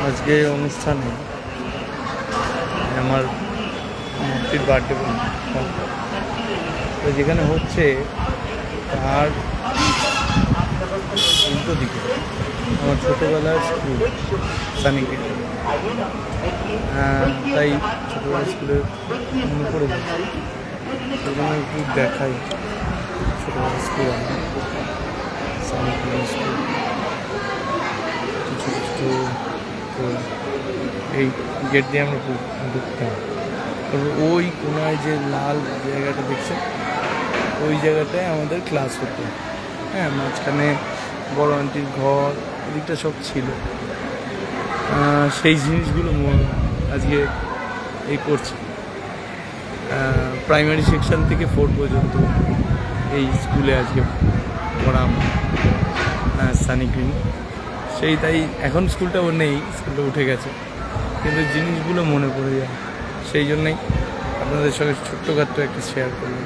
আজকে অনুষ্ঠানে আমার মূর্তির বার্থডে তো যেখানে হচ্ছে তার উল্টো দিকে আমার ছোটোবেলার স্কুল সানিকে, তাই ছোটোবেলার স্কুলে মনে পড়ে যায় সেখানে একটু দেখাই ছোটোবেলার স্কুল আমার সানিক স্কুল কিছু কিছু। তো এই গেট দিয়ে আমরা ঢুকতাম, তারপর ওই কোনায় যে লাল জায়গাটা দেখছে ওই জায়গাটায় আমাদের ক্লাস হতো। হ্যাঁ, মাঝখানে বড় আন্টির ঘর এদিকটা সব ছিল। সেই জিনিসগুলো আজকে এই করছে। প্রাইমারি সেকশন থেকে 4 পর্যন্ত এই স্কুলে আজকে পড়াম সানি গ্রিন। তাই এখন স্কুলটাও নেই, স্কুলটা উঠে গেছে, কিন্তু জিনিসগুলো মনে পড়ে যায়। সেই জন্যই আপনাদের সঙ্গে ছোট্টখাট্ট একটা শেয়ার করলাম।